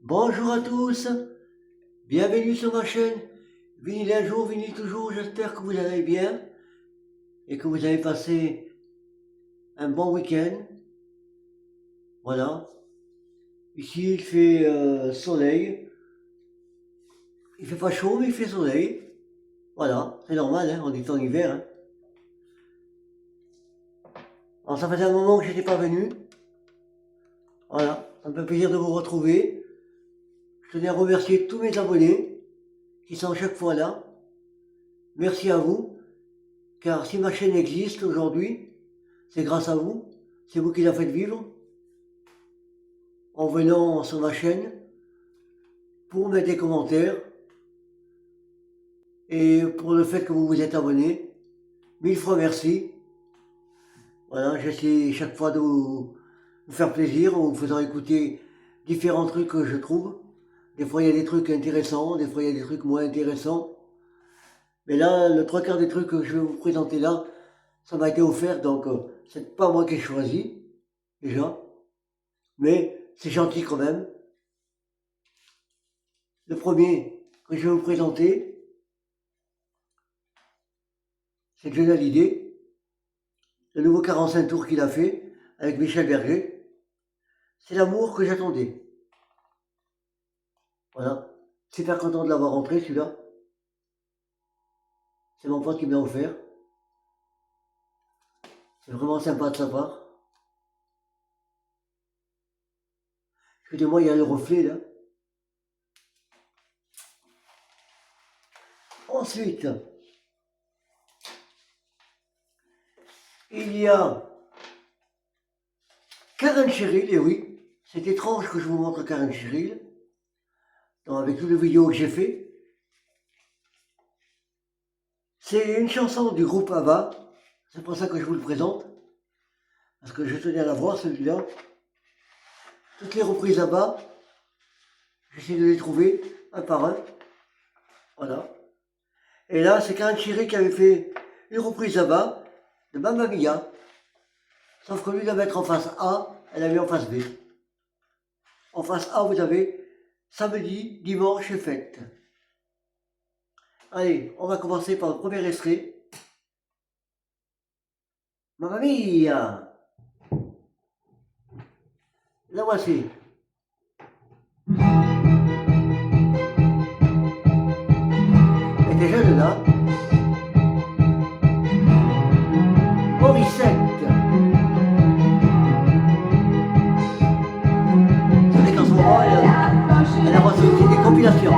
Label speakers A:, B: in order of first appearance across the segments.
A: Bonjour à tous, bienvenue sur ma chaîne. Vinyle un jour, vinyle toujours, j'espère que vous allez bien et que vous avez passé un bon week-end. Voilà, ici il fait soleil, il fait pas chaud mais il fait soleil. Voilà, c'est normal, hein, on est en hiver. Hein. Alors ça faisait un moment que j'étais pas venu. Voilà, ça me fait plaisir de vous retrouver. Je tenais à remercier tous mes abonnés qui sont chaque fois là. Merci à vous. Car si ma chaîne existe aujourd'hui, c'est grâce à vous, c'est vous qui la faites vivre, en venant sur ma chaîne, pour mettre des commentaires, et pour le fait que vous vous êtes abonné. Mille fois merci. Voilà, j'essaie chaque fois de vous faire plaisir en vous faisant écouter différents trucs que je trouve. Des fois il y a des trucs intéressants, des fois il y a des trucs moins intéressants. Mais là, le trois quarts des trucs que je vais vous présenter là, ça m'a été offert, donc c'est pas moi qui ai choisi, déjà. Mais c'est gentil quand même. Le premier que je vais vous présenter, c'est Johnny Hallyday, le nouveau 45 tours qu'il a fait avec Michel Berger. C'est l'amour que j'attendais. Voilà. Super content de l'avoir rentré celui-là. C'est mon pote qui me l'a offert. C'est vraiment sympa de sa part. Excusez-moi, il y a le reflet là. Ensuite, il y a Karen Cheryl, et oui, c'est étrange que je vous montre Karen Cheryl, avec toutes les vidéos que j'ai fait. C'est une chanson du groupe ABBA, c'est pour ça que je vous le présente, parce que je tenais à la voir celui-là. Toutes les reprises ABBA, j'essaie de les trouver un par un, voilà. Et là, c'est Karen Cheryl qui avait fait une reprise ABBA de Mamma Mia, sauf que lui de la mettre en face A, elle a mis en face B. En face A, vous avez samedi, dimanche et fête. Allez, on va commencer par le premier extrait. Mamma Mia! La voici. Elle était jeune là. Morissette. Vous savez qu'en ce moment, elle a reçu des compilations.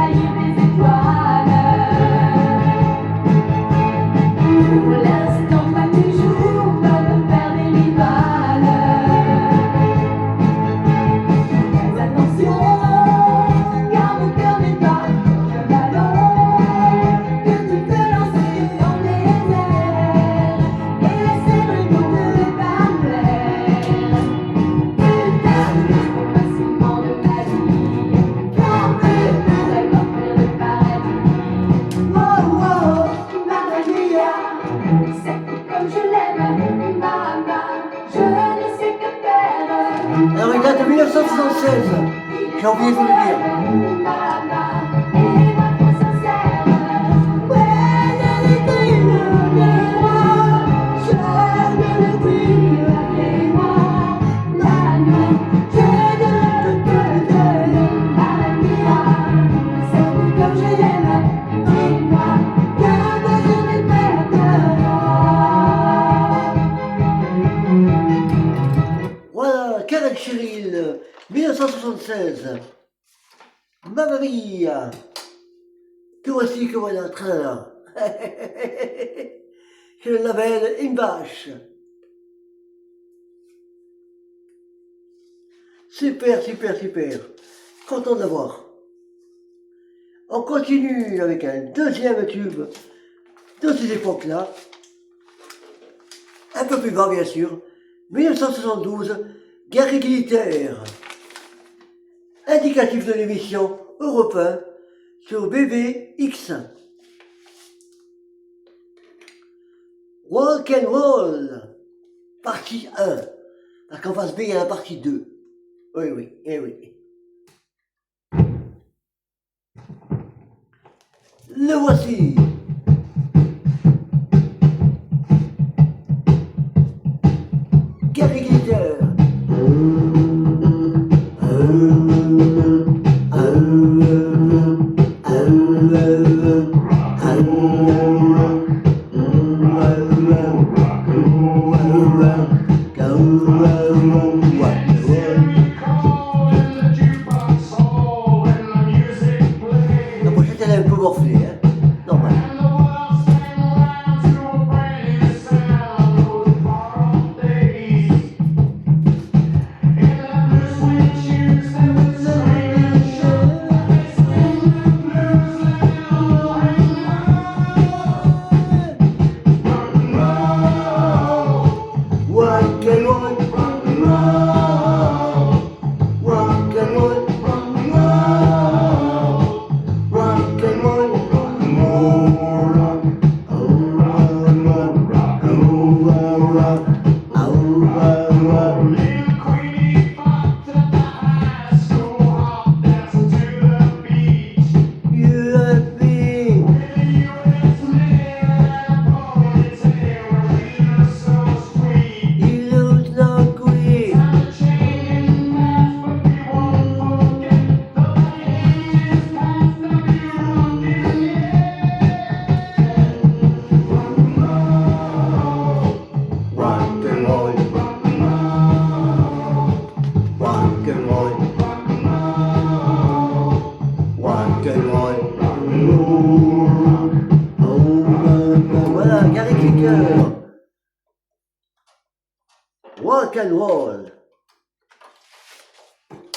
A: Alors il date de 1976, j'ai oublié de vous le dire. Voilà, Karen Cheryl, 1976. Mamma Mia! Que voici que voilà, tralala. C'est le label Inbash. Super, super, super. Content de l'avoir. On continue avec un deuxième tube de ces époques-là. Un peu plus bas, bien sûr. 1972, Guerre égalitaire. Indicatif de l'émission Europe 1 sur BBX. Rock and Roll, partie 1. Parce qu'en face B, il y a la partie 2. Oui, oui, eh oui. Le voici. Gary Glitter. La prochaine elle est un peu morflée, hein. Normal. Rock and roll, rock and roll, rock and roll, rock and roll, rock and roll, rock and roll, rock and roll, rock and roll.
B: Little Queenie popped at the high school hop, dancing to the beach.
A: You and me,
B: In the U.S. and a ponytail, where she looked so sweet.
A: you lose no queen.
B: Time to change fast, but we won't forget the ages past that we were
A: Rock and roll, rock and roll, rock and roll. Voilà, Gary Glitter. Rock and roll.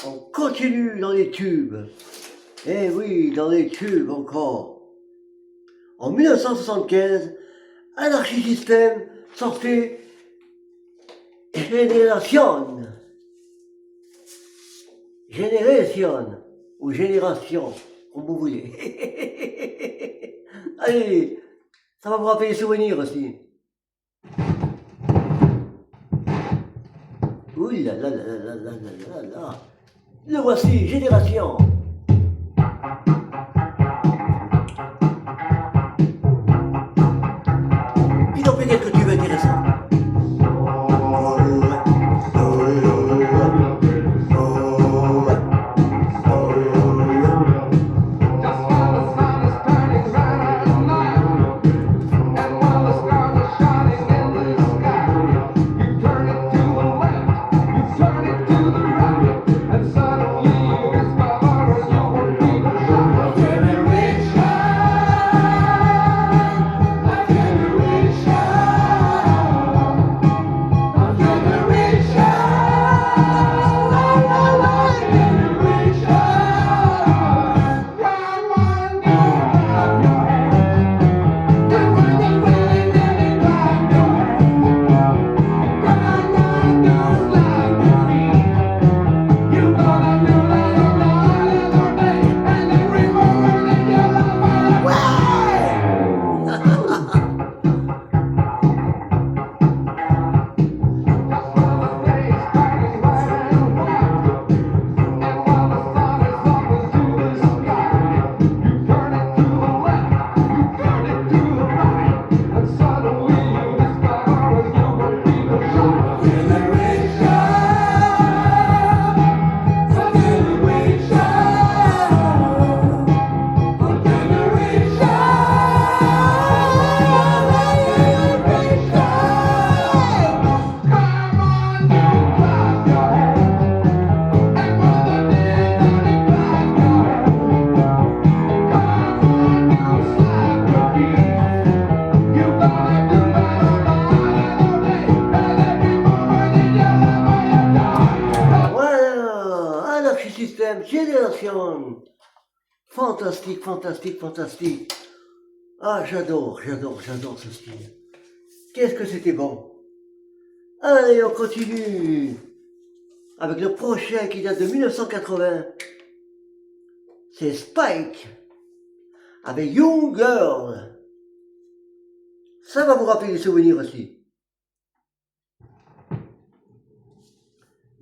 A: On continue dans les tubes. Eh oui, dans les tubes encore. En 1975, Anarchy System sortait Génération. Génération. Ou Génération, comme vous voulez. Allez, ça va vous rappeler des souvenirs aussi. Ouh là là là là là là là là. Le voici, Génération. Il en fait quelques tubes intéressants.
B: Just while the sun is turning bright at night, and while the stars are shining in the sky, you turn it to the left, you turn it to the right, and suddenly you discover you were people shot. Generation, a generation, a generation, la la la generation. Come on, go clap your hands. Come on, get willing and clap your hands. Come on, go slide your feet. You gonna do that all night and all day, and every moment in your life. Just while the day is shining bright and white, and while the sun is up into the sky, you turn it to the left, you turn it to the right, and suddenly you discover you were people shot. Generation, a generation, a generation, come on now, clap your hands. And when the day done it, clap your hands. Come on now, slap your feet. You gonna do that all night and all day, and every moment in your life.
A: Voilà, Anarchy System, Génération. Fantastique, fantastique, fantastique. Ah, j'adore, j'adore, j'adore ce style. Qu'est-ce que c'était bon. Allez, on continue avec le prochain qui date de 1980. C'est Spike avec Young Girl. Ça va vous rappeler des souvenirs aussi.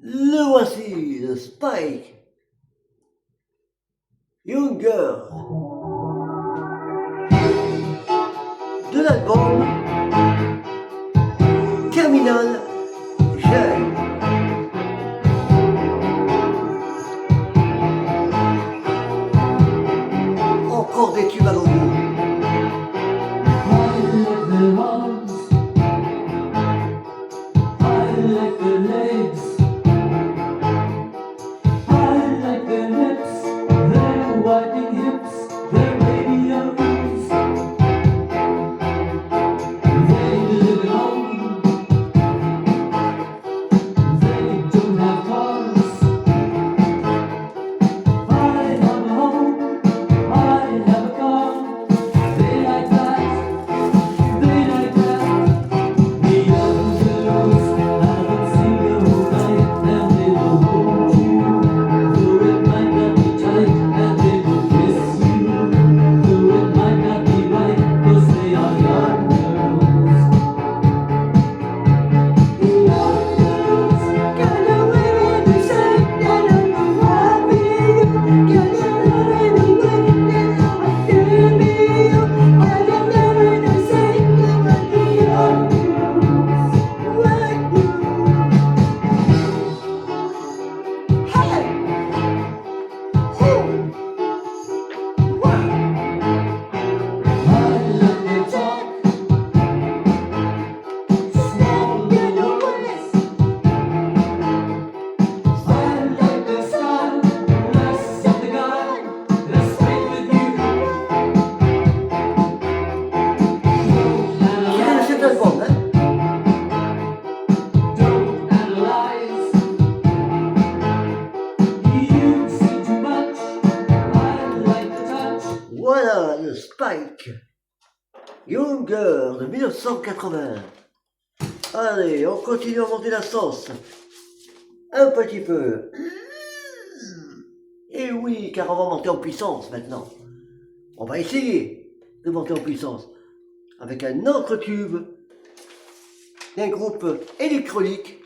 A: Le voici, le Spike. Young Girl. l'album Terminal Jeune. Encore des tubes à l'eau. Voilà le Spike Younger de 1980. Allez, on continue à monter la sauce. Un petit peu. Et oui, car on va monter en puissance maintenant. On va essayer de monter en puissance avec un autre tube d'un groupe électronique.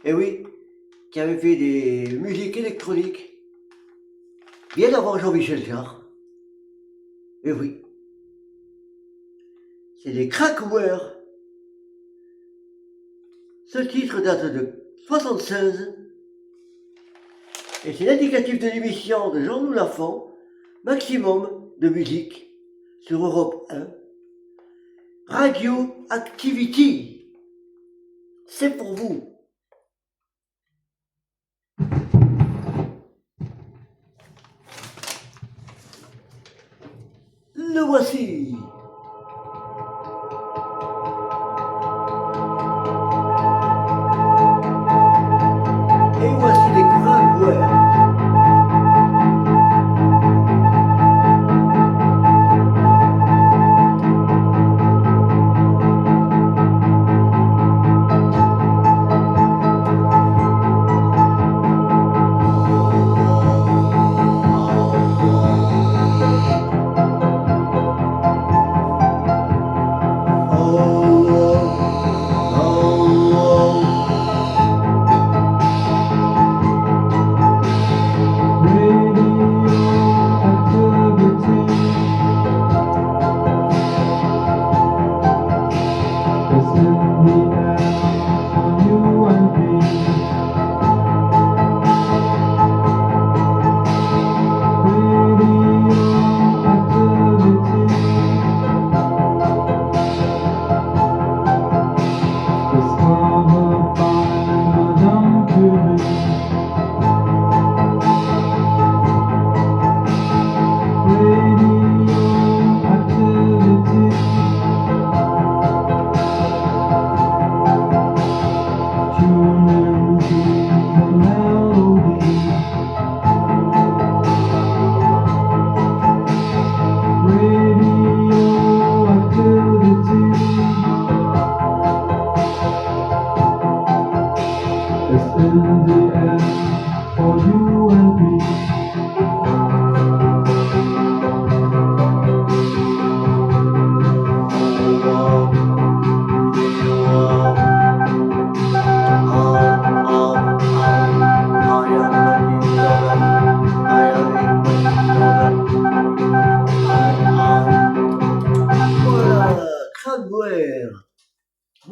A: Et oui, qui avait fait des musiques électroniques bien avant Jean-Michel Jarre. Et oui, c'est les Kraftwerk. Ce titre date de 1976 et c'est l'indicatif de l'émission de Jean-Loup Lafont, Maximum de musique sur Europe 1, Radio Activity. C'est pour vous. Le voici. Et voici les Kraftwerk.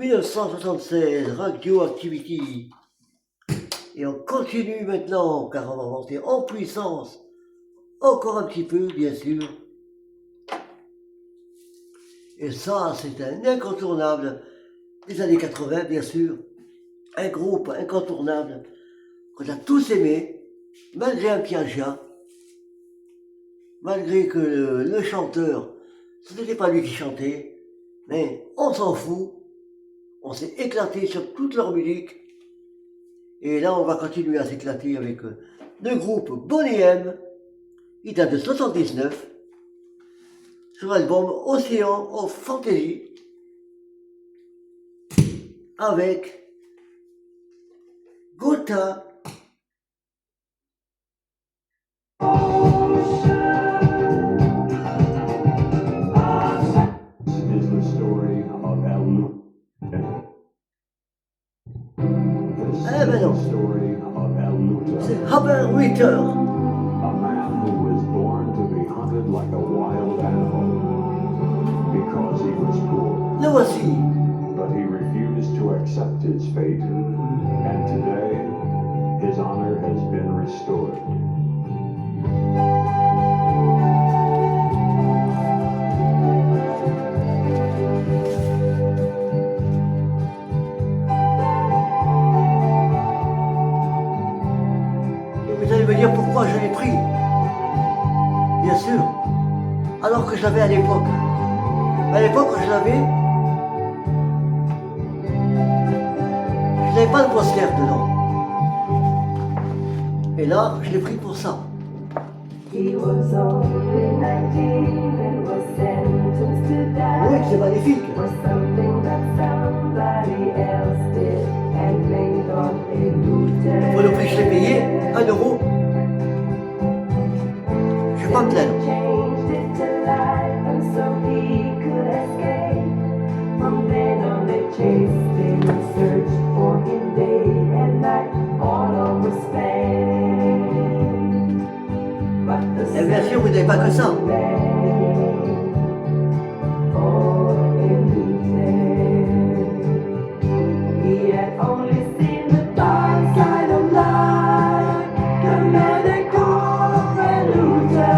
A: 1976, Radioactivity. Et on continue maintenant, car on va monter en puissance, encore un petit peu, bien sûr. Et ça, c'est un incontournable des années 80, bien sûr. Un groupe incontournable qu'on a tous aimé, malgré un plagiat, malgré que le chanteur, ce n'était pas lui qui chantait, mais on s'en fout. On s'est éclaté sur toute leur musique. Et là, on va continuer à s'éclater avec le groupe Boney M. Il date de 79. Sur l'album Ocean of Fantasy. Avec Gotha.
C: Is the story of El This
A: Eh ben
C: is
A: non,
C: the story of El
A: c'est
C: Luta,
A: Haber Ritter.
C: a man who was born to be hunted like a wild animal because he was poor,
A: Le voici.
C: but he refused to accept his fate, and today his honor has been restored.
A: Et vous allez me dire pourquoi je l'ai pris. Bien sûr. Alors que je l'avais à l'époque. À l'époque, je l'avais. Je n'avais pas le poster dedans. Et là, je l'ai pris pour ça.
D: He was only 19 and was sentenced to
A: Oui,
D: die
A: c'est magnifique.
D: for something that somebody else did and blamed on a
A: Pour le prix que je l'ai payé, 1 euro. Je vais pas me plaindre.
D: Changed it to life and so he could escape. From then on they chased him and searched for him day and night all over Spain. But the
A: Et bien sûr, vous n'avez pas que ça.
D: He had only seen the dark side of life, the man they called Reluta.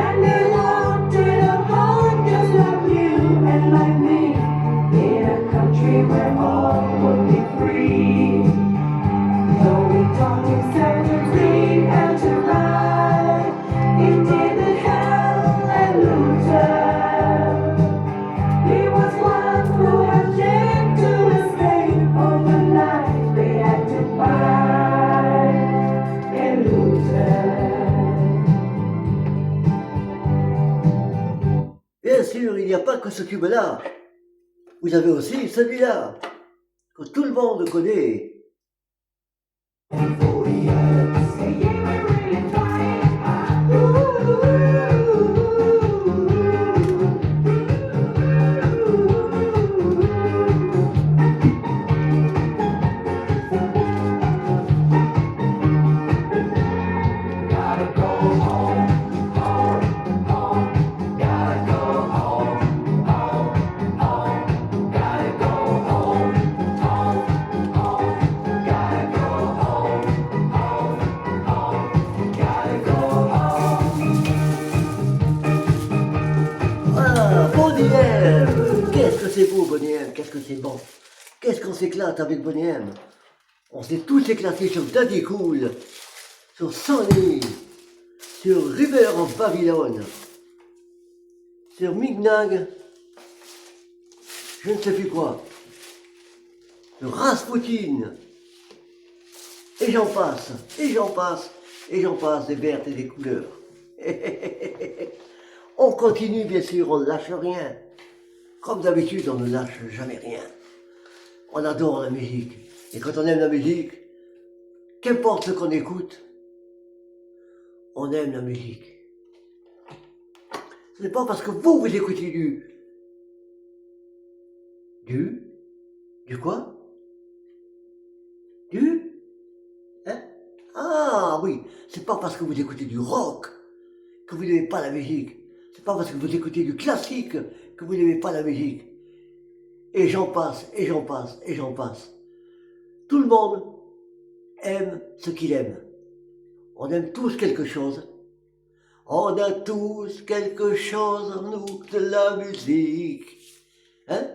D: And he looked in a heart just like you and like me, in a country where all would be free. Though we taught himself to read and to write, he didn't have a loser. He was one who had yet to escape overnight. They had to find a loser.
A: Bien sûr, il n'y a pas que ce tube-là. Vous avez aussi celui-là, que tout le monde connaît. Ah, Boney M. Qu'est-ce que c'est beau, Boney M. Qu'est-ce que c'est bon. Qu'est-ce qu'on s'éclate avec Boney M. On s'est tous éclatés sur Daddy Cool, sur Sonny, sur River of Babylon, sur Mignag, je ne sais plus quoi, sur Rasputin, et j'en passe, et j'en passe, et j'en passe des vertes et des couleurs. On continue, bien sûr, on ne lâche rien. Comme d'habitude, on ne lâche jamais rien. On adore la musique. Et quand on aime la musique, qu'importe ce qu'on écoute, on aime la musique. Ce n'est pas parce que vous écoutez du quoi? Hein? Ah oui, c'est pas parce que vous écoutez du rock que vous n'aimez pas la musique. C'est pas parce que vous écoutez du classique que vous n'aimez pas la musique. et j'en passe, et j'en passe, et j'en passe. Tout le monde aime ce qu'il aime. On aime tous quelque chose. On a tous quelque chose en nous de la musique. Hein?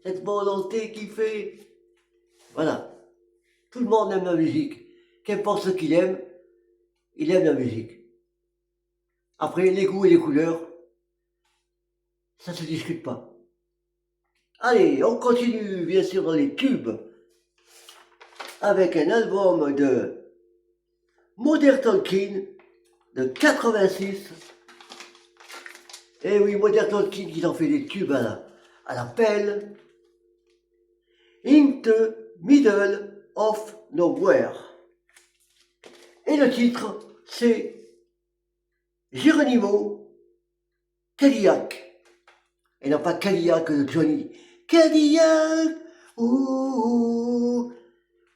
A: Cette volonté qui fait... Voilà. Tout le monde aime la musique. Qu'importe ce qu'il aime, il aime la musique. Après, les goûts et les couleurs, ça ne se discute pas. Allez, on continue bien sûr dans les tubes avec un album de Modern Talking de 86. Et oui, Modern Talking, ils ont fait des tubes à la pelle. In the Middle of Nowhere. Et le titre, c'est Geronimo Cadillac. Et non pas Cadillac de Johnny. Cadillac, ouh,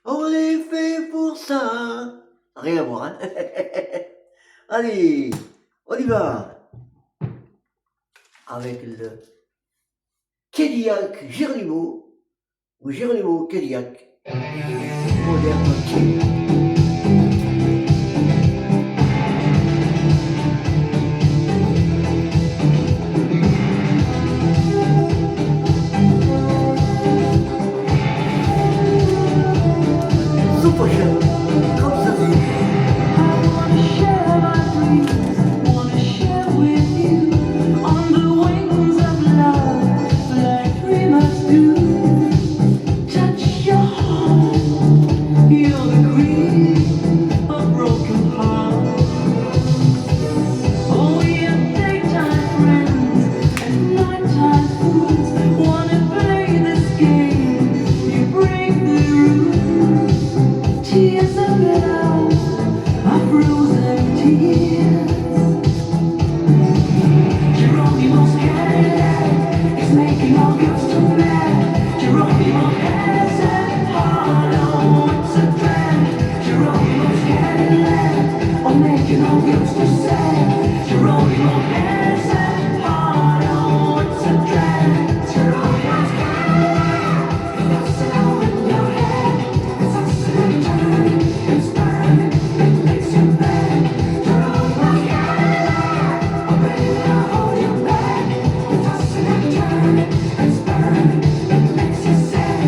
A: on est fait pour ça. Rien à voir, hein. Allez, on y va. Avec le Cadillac Geronimo, ou Geronimo Cadillac. Modern Talking. Prochain, comme ça dit.
D: I wanna share my dreams, wanna share with you on the wings of love, like dreamers do. Touch your heart, you're the queen of broken hearts. Oh, we are daytime friends and nighttime fools. Wanna play this game, you break the rules. Tears of love, of frozen tears. Geronimo's Cadillac is making all girls too mad. Geronimo has a heart, oh, it's a drag. Geronimo's Cadillac, oh, making all girls too sad. Geronimo has a heart, oh, it's a drag. Geronimo's Cadillac, it's all in your head. It's us and turn, it's burning, it makes you bad. Geronimo's Cadillac, oh baby, I'll hold you back. It's us and turn, it's burning, it makes you sad.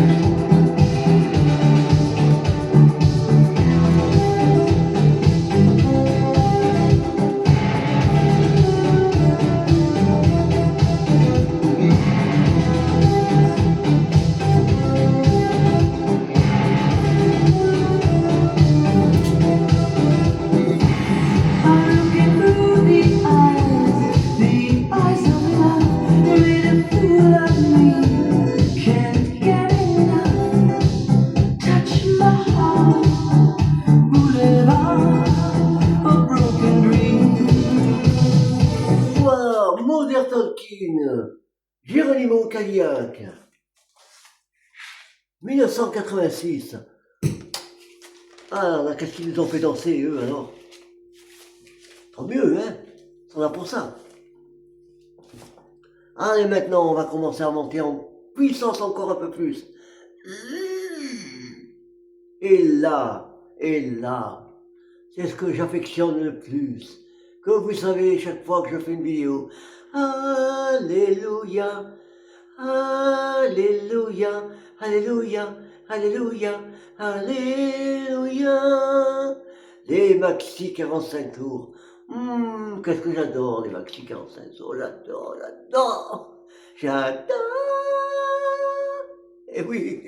D: I'm looking through the eyes of love, made a fool of me. Can't get enough. Touch my heart, boulevard of broken dreams.
A: Voilà, Modern Talking, Geronimo Cadillac, 1986. Ah, là, qu'est-ce qu'ils nous ont fait danser, eux, alors? Tant mieux, hein? On a pour ça. Allez, maintenant, on va commencer à monter en puissance encore un peu plus. Et là, c'est ce que j'affectionne le plus. Que vous savez, chaque fois que je fais une vidéo, Alléluia, Alléluia, Alléluia, Alléluia, Alléluia. Les maxi 45 tours. Qu'est-ce que j'adore les maxi 45 tours. J'adore. Et oui.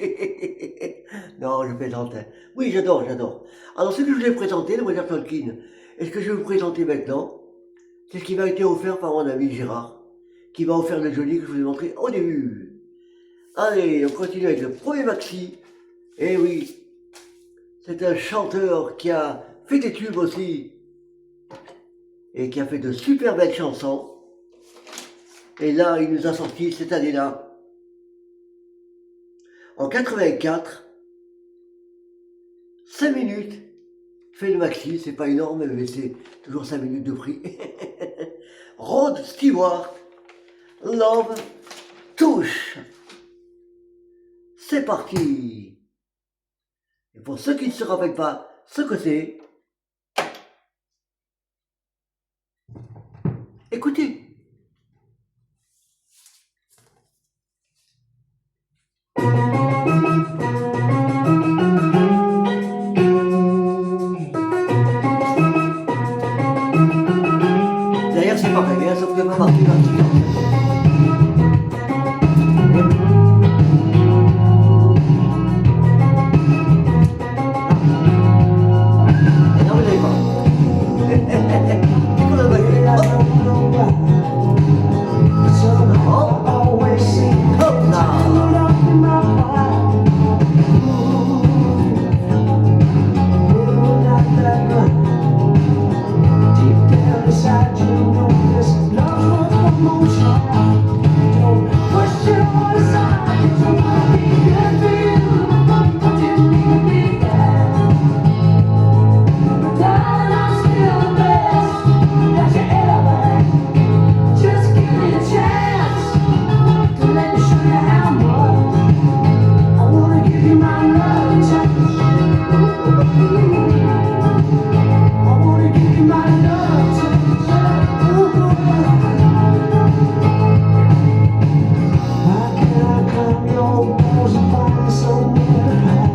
A: Non, je plaisante. Oui, j'adore. Alors, ce que je vous ai présenté, le Modern Talking, et ce que je vais vous présenter maintenant, c'est ce qui m'a été offert par mon ami Gérard, qui m'a offert le Johnny que je vous ai montré au début. Allez, on continue avec le premier maxi. Et oui, c'est un chanteur qui a fait des tubes aussi, et qui a fait de super belles chansons. Et là, il nous a sorti cette année-là, en 84, 5 minutes, fait le maxi, c'est pas énorme, mais c'est toujours 5 minutes de prix. Rod Stewart, Love Touche. c'est parti. Et pour ceux qui ne se rappellent pas ce que c'est, écoutez. D'ailleurs, c'est pareil, hein, ça ne pouvait pas marquer dans le non, vous n'avez pas. C'est qu'on a bagné. Hop là.
D: Just give me a chance to let me show you how much I wanna give you my love touch. I wanna give you my love touch. How can I climb your walls and find somewhere to hide?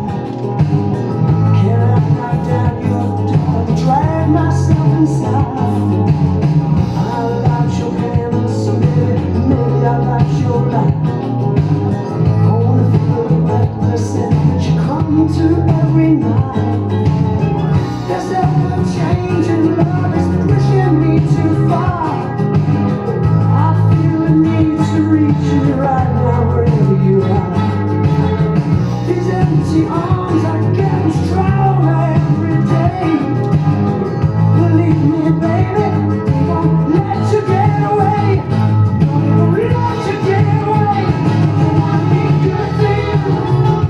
D: Can I knock down your door and drag myself inside? I like your hands so maybe I like your light. I wanna feel the reckless that you come to every night. This ever-changing love is pushing me too far. I feel the need to reach you right now wherever you are. These empty arms are getting stronger every day. Believe me, baby, we won't let you get away. We won't let you get away. I wanna be good for you,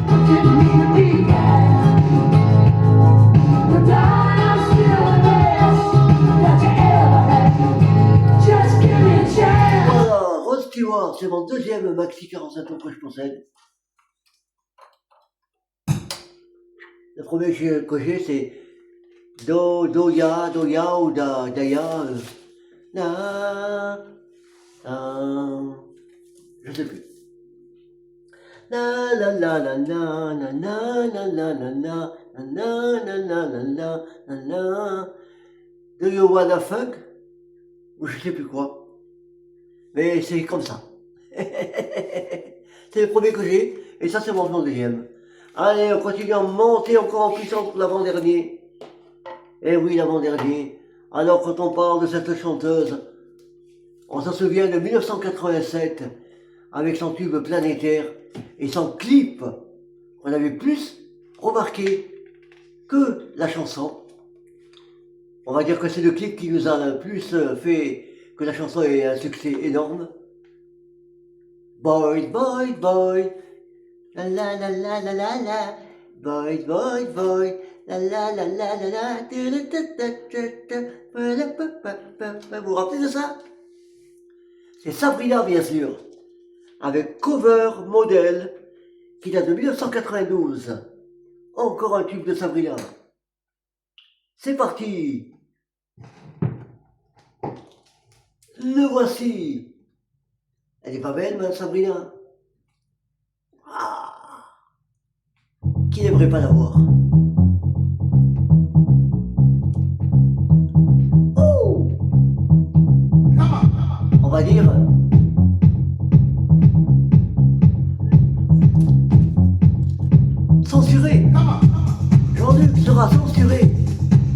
D: but didn't mean to be bad. But darling, I'm still the best that you ever had. Just give me a chance.
A: Voilà, Rod Stewart, c'est mon deuxième maxi 45 tours que je possède. Le premier que j'ai, c'est Doya ou Daya. Je sais plus. La la la la la la la la la la la la la la la la la. Do you wanna fuck? Ou je sais plus quoi. Mais c'est comme ça. C'est le premier que j'ai, et ça c'est mon deuxième. Allez, on continue à monter encore en puissance pour l'avant-dernier. Eh oui, l'avant-dernier. Alors quand on parle de cette chanteuse, on s'en souvient de 1987, avec son tube planétaire et son clip, qu'on avait plus remarqué que la chanson. On va dire que c'est le clip qui nous a le plus fait que la chanson ait un succès énorme. Boy, boy, boy, la la la la la la la, boy, boy, boy, la la la la la la, vous vous rappelez de ça? C'est Sabrina, bien sûr, avec Cover Model, qui date de 1992. Encore un tube de Sabrina. C'est parti. Le voici. Elle est pas belle, madame Sabrina? Ah. Qui n'aimerait pas l'avoir? Oh. On va dire... censuré. Jean-Luc sera censuré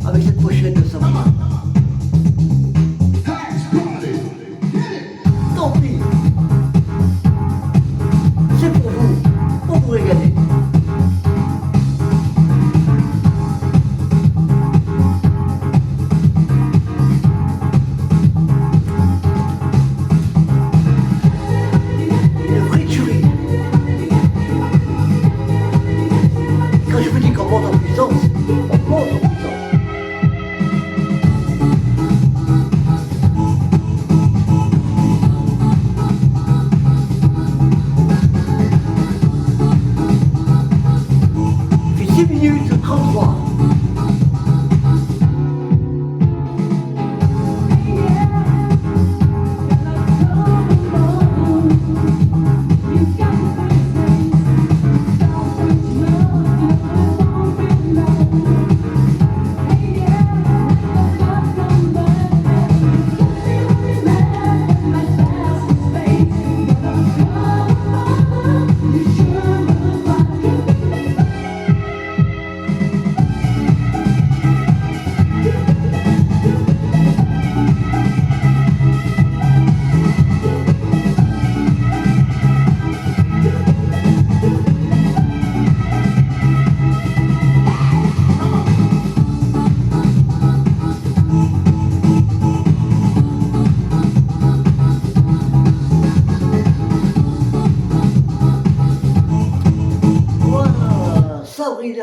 A: avec cette pochette de Sabrina. Tant pis. C'est pour vous régaler.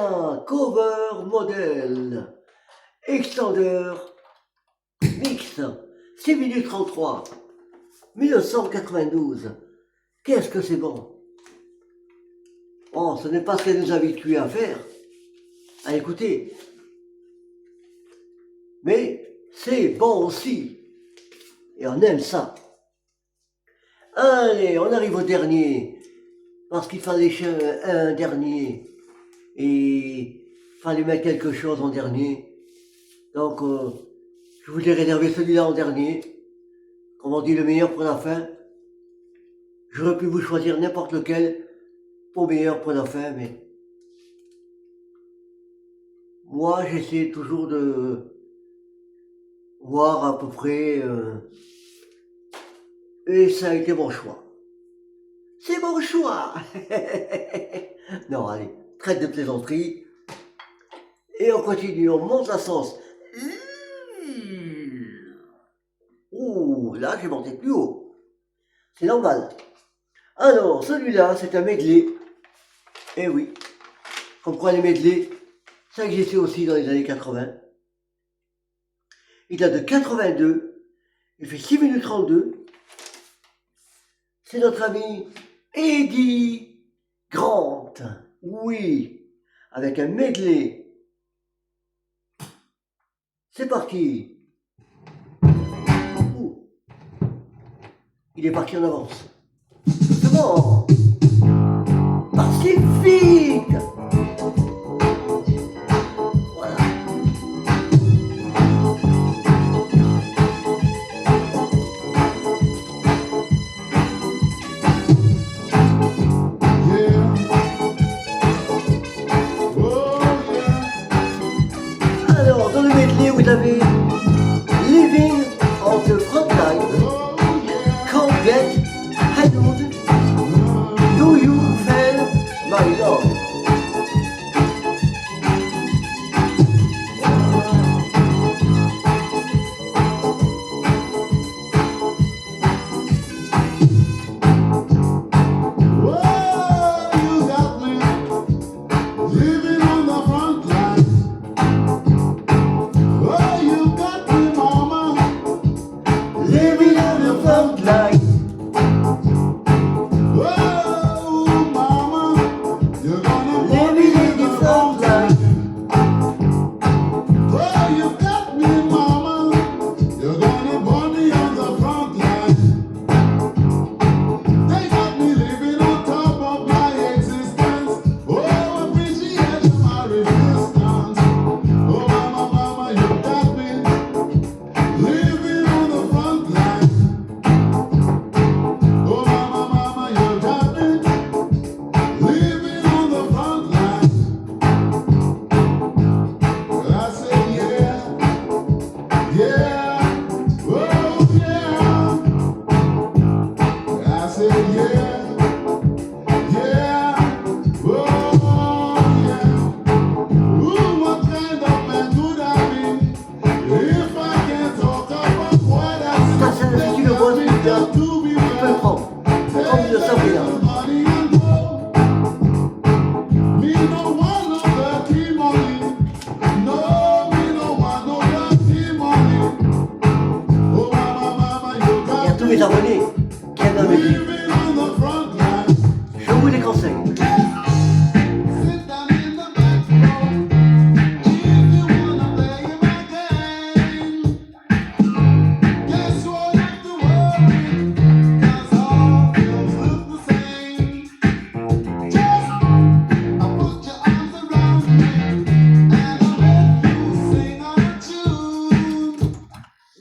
A: bien, cover modèle, extender, mix, 6 minutes 33, 1992. Qu'est-ce que c'est bon? Oh, ce n'est pas ce qu'elle nous a habitués à faire, à écouter. Mais c'est bon aussi. Et on aime ça. Allez, on arrive au dernier. Parce qu'il fallait un dernier. Et il fallait mettre quelque chose en dernier. Donc, je voulais réserver celui-là en dernier. Comme on dit, le meilleur pour la fin. J'aurais pu vous choisir n'importe lequel pour meilleur pour la fin, mais moi, j'essaie toujours de voir à peu près, et ça a été mon choix. C'est mon choix. Non, allez, traite de plaisanterie. Et on continue, on monte la sauce. Ouh, là, j'ai monté plus haut. C'est normal. Alors, celui-là, c'est un medley. Eh oui, comme quoi les medley, ça existait aussi dans les années 80. Il date de 82. Il fait 6 minutes 32. C'est notre ami Eddie Grant. Oui, avec un medley. C'est parti. Ouh. Il est parti en avance. C'est bon. Pacifique. Voilà. Alors, dans le medley, vous avez Living on the Frontline, Can't Get Handled, Do You Feel My Love? Living on the Frontline. Living in the Frontline. Ça, si tu le vois, celui-là, tu peux le prendre. Comme le Sabrina. Et à tous mes abonnés qui aiment la musique, je vous les conseille.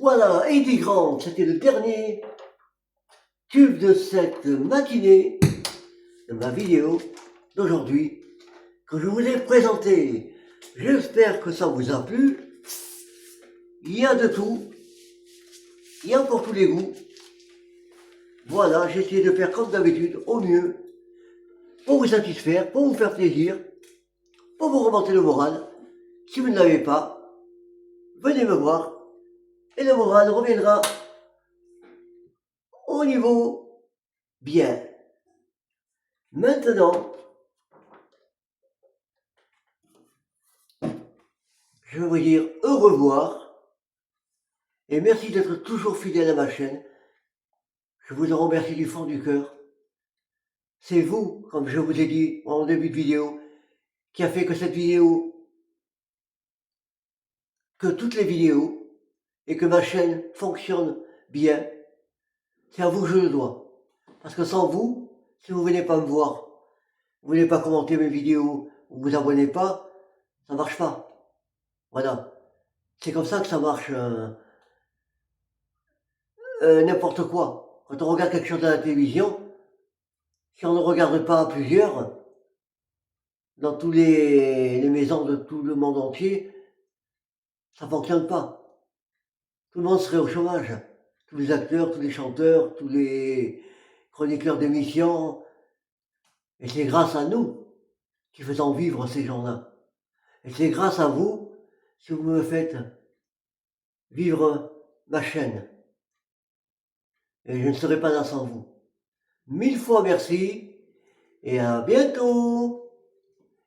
A: Voilà, Eddie Grant, c'était le dernier tube de cette matinée de ma vidéo d'aujourd'hui que je vous ai présenté. J'espère que ça vous a plu. Il y a de tout. Il y a pour tous les goûts. Voilà, j'ai essayé de faire comme d'habitude, au mieux, pour vous satisfaire, pour vous faire plaisir, pour vous remonter le moral. Si vous ne l'avez pas, venez me voir et le moral reviendra au niveau bien. Maintenant, je vais vous dire au revoir. Et merci d'être toujours fidèle à ma chaîne. Je vous en remercie du fond du cœur. C'est vous, comme je vous ai dit en début de vidéo, qui a fait que cette vidéo, que toutes les vidéos, et que ma chaîne fonctionne bien. C'est à vous que je le dois. Parce que sans vous, si vous venez pas me voir, vous venez pas commenter mes vidéos, vous vous abonnez pas, ça marche pas. Voilà. C'est comme ça que ça marche n'importe quoi. Quand on regarde quelque chose à la télévision, si on ne regarde pas à plusieurs, dans toutes les maisons de tout le monde entier, ça fonctionne pas. Tout le monde serait au chômage. Tous les acteurs, tous les chanteurs, tous les chroniqueurs d'émissions. Et c'est grâce à nous qui faisons vivre ces gens-là. Et c'est grâce à vous si vous me faites vivre ma chaîne. Et je ne serai pas là sans vous. 1000 fois merci et à bientôt.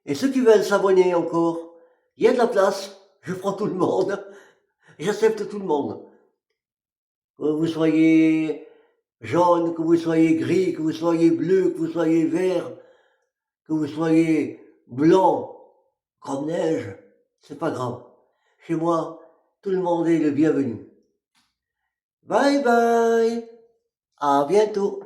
A: Et ceux qui veulent s'abonner encore, il y a de la place, je prends tout le monde, j'accepte tout le monde. Que vous soyez jaune, que vous soyez gris, que vous soyez bleu, que vous soyez vert, que vous soyez blanc, comme neige, c'est pas grave. Chez moi, tout le monde est le bienvenu. Bye bye, à bientôt.